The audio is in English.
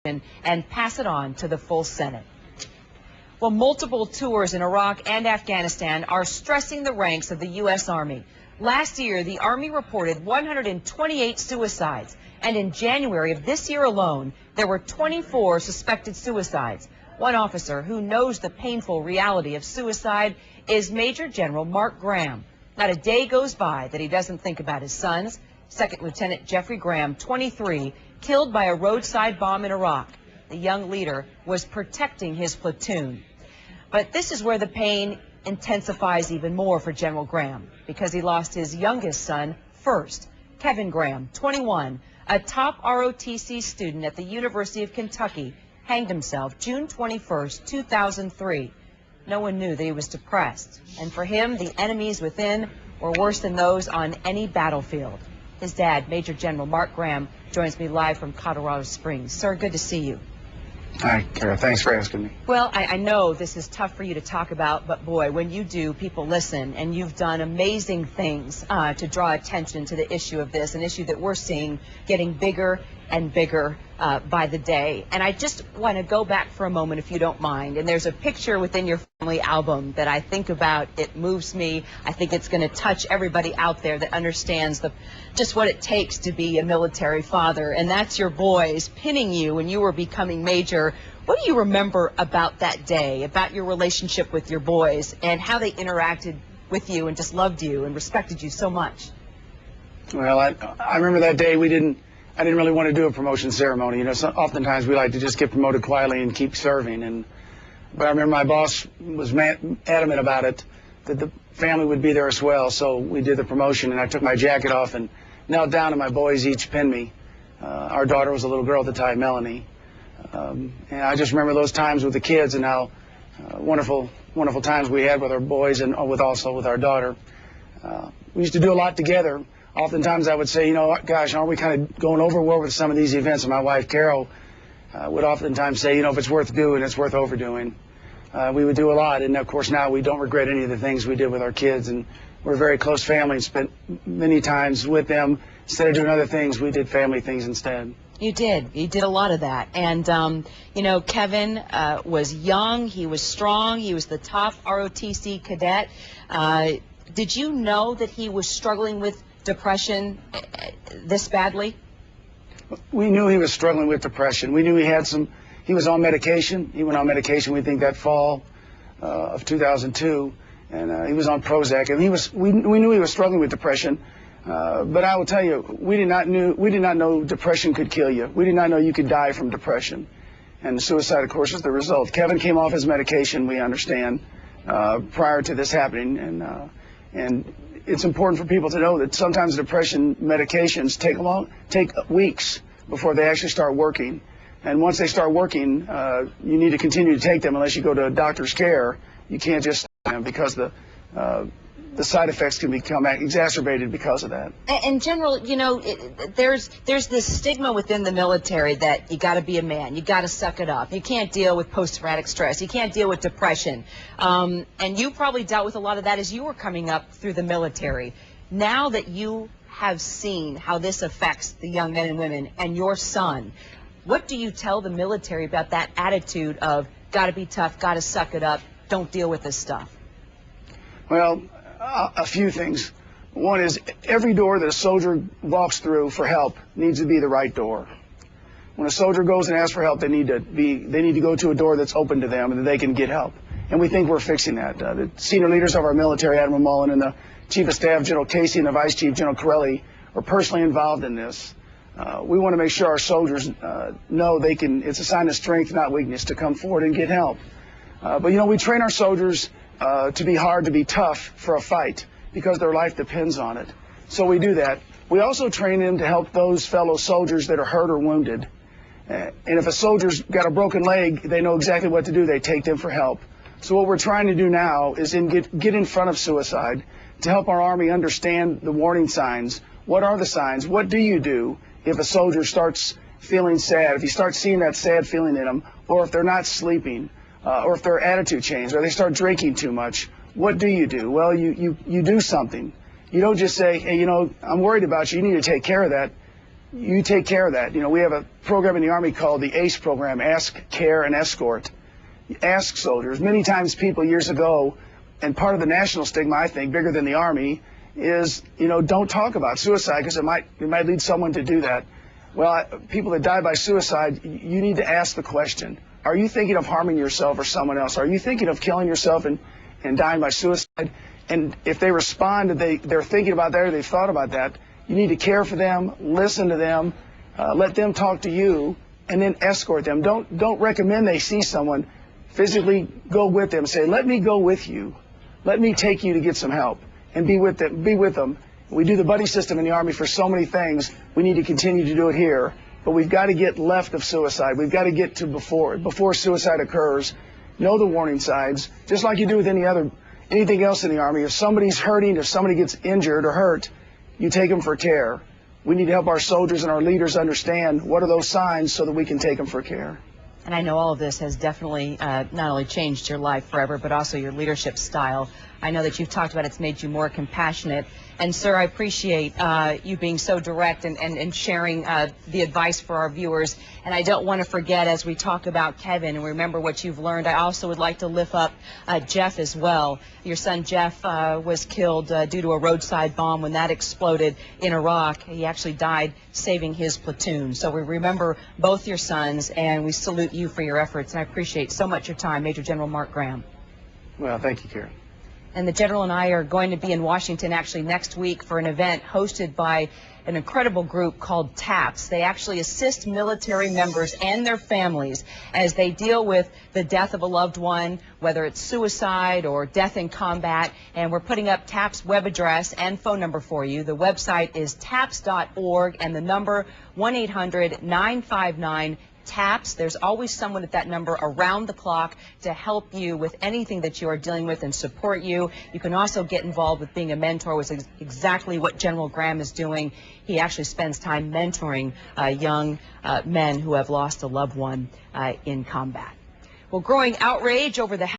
and pass it on to the full Senate. Well, multiple tours in Iraq and Afghanistan are stressing the ranks of the U.S. Army. Last year, the Army reported 128 suicides, and in January of this year alone, there were 24 suspected suicides. One officer who knows the painful reality of suicide is Major General Mark Graham. Not a day goes by that he doesn't think about his sons. Second Lieutenant Jeffrey Graham, 23, killed by a roadside bomb in Iraq. The young leader was protecting his platoon. But this is where the pain intensifies even more for General Graham, because he lost his youngest son first. Kevin Graham, 21, a top ROTC student at the University of Kentucky, hanged himself June 21st, 2003. No one knew that he was depressed, and for him, the enemies within were worse than those on any battlefield. His dad, Major General Mark Graham, joins me live from Colorado Springs. Sir, good to see you. Hi, Kyra. Thanks for asking me. Well, I know this is tough for you to talk about, but boy, when you do, people listen, and you've done amazing things to draw attention to the issue of this, an issue that we're seeing getting bigger and bigger by the day. And I just want to go back for a moment, if you don't mind. And there's a picture within your family album that I think about. It moves me. I think it's going to touch everybody out there that understands just what it takes to be a military father. And that's your boys pinning you when you were becoming major. What do you remember about that day, about your relationship with your boys, and how they interacted with you and just loved you and respected you so much? Well, I remember that day I didn't really want to do a promotion ceremony. You know, oftentimes we like to just get promoted quietly and keep serving. But I remember my boss was adamant about it, that the family would be there as well. So we did the promotion, and I took my jacket off and knelt down, and my boys each pinned me. Our daughter was a little girl at the time, Melanie. And I just remember those times with the kids and how wonderful times we had with our boys and also with our daughter. We used to do a lot together. Oftentimes I would say, you know, gosh, aren't we kind of going overboard with some of these events? And my wife, Carol, would oftentimes say, you know, if it's worth doing, it's worth overdoing. We would do a lot. And, of course, now we don't regret any of the things we did with our kids. And we're a very close family and spent many times with them. Instead of doing other things, we did family things instead. You did. You did a lot of that. And, you know, Kevin was young. He was strong. He was the top ROTC cadet. Did you know that he was struggling with depression this badly? We knew he was struggling with depression. We knew he was on medication. He went on medication, we think, that fall of 2002, and he was on Prozac, and we knew he was struggling with depression. But I will tell you, we did not know depression could kill you. We did not know you could die from depression. And suicide, of course, is the result. Kevin came off his medication, we understand, prior to this happening, and it's important for people to know that sometimes depression medications take weeks before they actually start working. And once they start working, you need to continue to take them unless you go to a doctor's care. You can't just stop them because the side effects can become exacerbated because of that. And General, you know, there's this stigma within the military that you got to be a man, you got to suck it up. You can't deal with post-traumatic stress. You can't deal with depression. And you probably dealt with a lot of that as you were coming up through the military. Now that you have seen how this affects the young men and women and your son, what do you tell the military about that attitude of got to be tough, got to suck it up, don't deal with this stuff? Well, a few things. One is every door that a soldier walks through for help needs to be the right door. When a soldier goes and asks for help, they need to go to a door that's open to them and that they can get help. And we think we're fixing that. The senior leaders of our military, Admiral Mullen and the Chief of Staff, General Casey, and the Vice Chief, General Corelli, are personally involved in this. We want to make sure our soldiers know it's a sign of strength, not weakness, to come forward and get help. But, you know, we train our soldiers to be hard, to be tough for a fight because their life depends on it. So we do that. We also train them to help those fellow soldiers that are hurt or wounded. And if a soldier's got a broken leg, they know exactly what to do. They take them for help. So what we're trying to do now is get in front of suicide to help our Army understand the warning signs. What are the signs? What do you do if a soldier starts feeling sad, if you start seeing that sad feeling in them, or if they're not sleeping? Or if their attitude changes, or they start drinking too much, what do you do? Well, you do something. You don't just say, hey, you know, I'm worried about you. You need to take care of that. you take care of that. You know, we have a program in the Army called the ACE program, Ask, Care, and Escort. Ask soldiers. Many times people years ago, and part of the national stigma, I think, bigger than the Army, is, you know, don't talk about suicide because it might lead someone to do that. Well, people that die by suicide, you need to ask the question, are you thinking of harming yourself or someone else? Are you thinking of killing yourself and dying by suicide? And if they respond that they're thinking about that or they've thought about that, you need to care for them, listen to them, let them talk to you, and then escort them. Don't recommend they see someone. Physically go with them. Say, let me go with you. Let me take you to get some help and be with them. We do the buddy system in the Army for so many things. We need to continue to do it here. But we've got to get left of suicide. We've got to get to before suicide occurs. Know the warning signs, just like you do with anything else in the Army. If somebody's hurting, if somebody gets injured or hurt, you take them for care. We need to help our soldiers and our leaders understand what are those signs so that we can take them for care. And I know all of this has definitely not only changed your life forever, but also your leadership style. I know that you've talked about it's made you more compassionate. And, sir, I appreciate you being so direct and sharing the advice for our viewers. And I don't want to forget, as we talk about Kevin and remember what you've learned, I also would like to lift up Jeff as well. Your son Jeff was killed due to a roadside bomb when that exploded in Iraq. He actually died saving his platoon. So we remember both your sons, and we salute you for your efforts. And I appreciate so much your time, Major General Mark Graham. Well, thank you, Karen. And the General and I are going to be in Washington actually next week for an event hosted by an incredible group called TAPS. They actually assist military members and their families as they deal with the death of a loved one, whether it's suicide or death in combat. And we're putting up TAPS web address and phone number for you. The website is taps.org and the number 1-800-959 TAPS. There's always someone at that number around the clock to help you with anything that you are dealing with and support you. You can also get involved with being a mentor, which is exactly what General Graham is doing. He actually spends time mentoring young men who have lost a loved one in combat. Well, growing outrage over the